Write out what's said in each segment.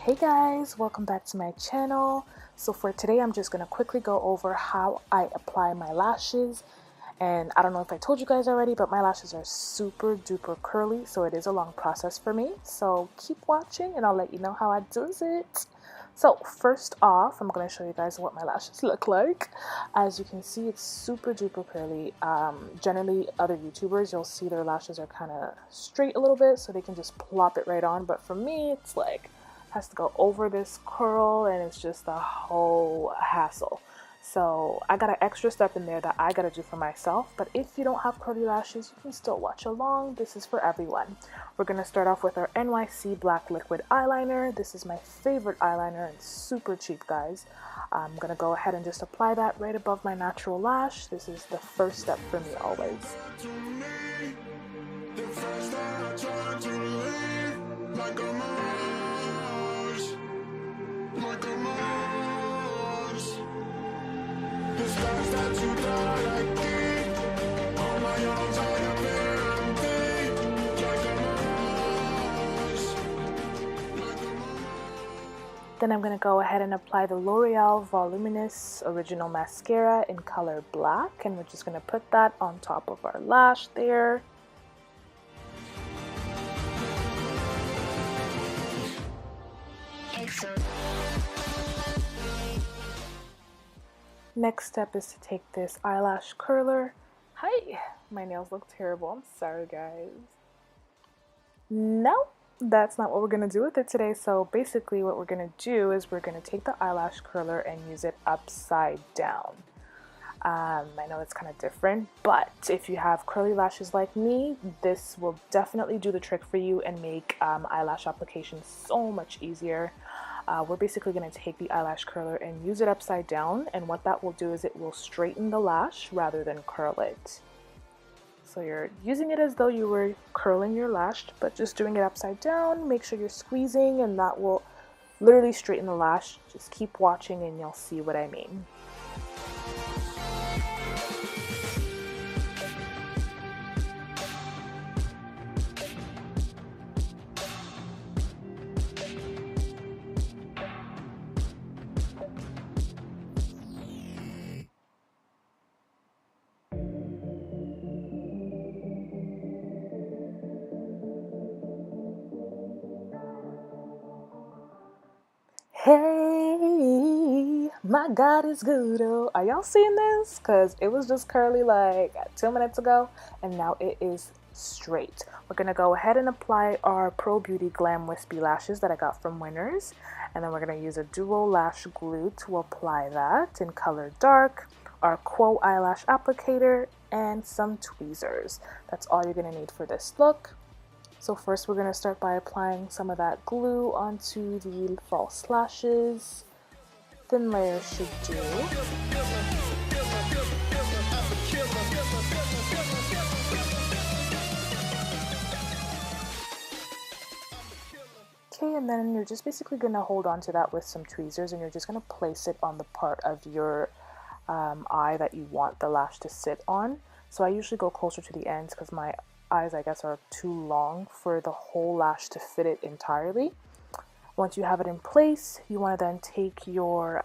Hey guys, welcome back to my channel. So for today I'm just going to quickly go over how I apply my lashes. And I don't know if I told you guys already, but my lashes are super duper curly, so it is a long process for me. So keep watching and I'll let you know how I do it. So first off, I'm going to show you guys what my lashes look like. As you can see, it's super duper curly. Generally other YouTubers, you'll see their lashes are kind of straight a little bit, so they can just plop it right on. But for me, it's like has to go over this curl and it's just a whole hassle. So I got an extra step in there that I gotta do for myself, but if you don't have curly lashes, you can still watch along. This is for everyone. We're gonna start off with our NYC Black Liquid Eyeliner. This is my favorite eyeliner and super cheap, guys. I'm gonna go ahead and just apply that right above my natural lash. This is the first step for me always. Then I'm going to go ahead and apply the L'Oreal Voluminous Original Mascara in color black, and we're just going to put that on top of our lash there. Next step is to take this eyelash curler. Hi, my nails look terrible. I'm sorry, guys. No, that's not what we're going to do with it today. So basically what we're going to do is we're going to take the eyelash curler and use it upside down. I know it's kind of different, but if you have curly lashes like me, this will definitely do the trick for you and make eyelash application so much easier. We're basically going to take the eyelash curler and use it upside down, and what that will do is it will straighten the lash rather than curl it. So you're using it as though you were curling your lash, but just doing it upside down. Make sure you're squeezing, and that will literally straighten the lash. Just keep watching and you'll see what I mean. Hey, my God is good. Oh, are y'all seeing this? Because it was just curly like 2 minutes ago, and now it is straight. We're going to go ahead and apply our Pro Beauty Glam Wispy Lashes that I got from Winners. And then we're going to use a duo lash glue to apply that in color dark, our Quo eyelash applicator, and some tweezers. That's all you're going to need for this look. So first we're going to start by applying some of that glue onto the false lashes. Thin layer should do. Okay, and then you're just basically going to hold on to that with some tweezers, and you're just going to place it on the part of your eye that you want the lash to sit on. So I usually go closer to the ends because my eyes, I guess, are too long for the whole lash to fit it entirely. Once you have it in place, you want to then take your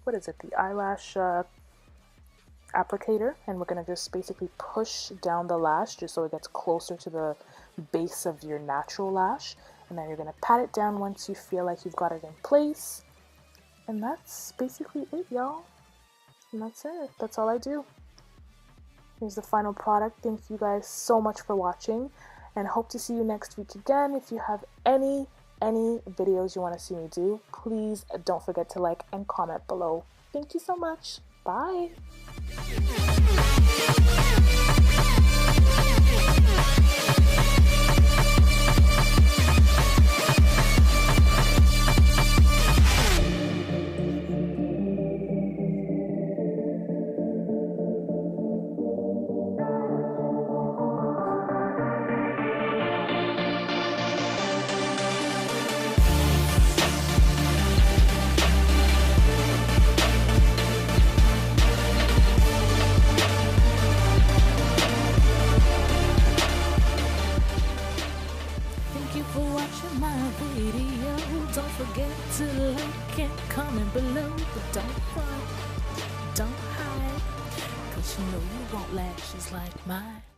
what is it, the eyelash applicator, and we're going to just basically push down the lash just so it gets closer to the base of your natural lash, and then you're going to pat it down once you feel like you've got it in place. And that's basically it, y'all. And that's it. That's all I do. Here's the final product. Thank you guys so much for watching, and hope to see you next week again. If you have any videos you want to see me do, please don't forget to like and comment below. Thank you so much. Bye.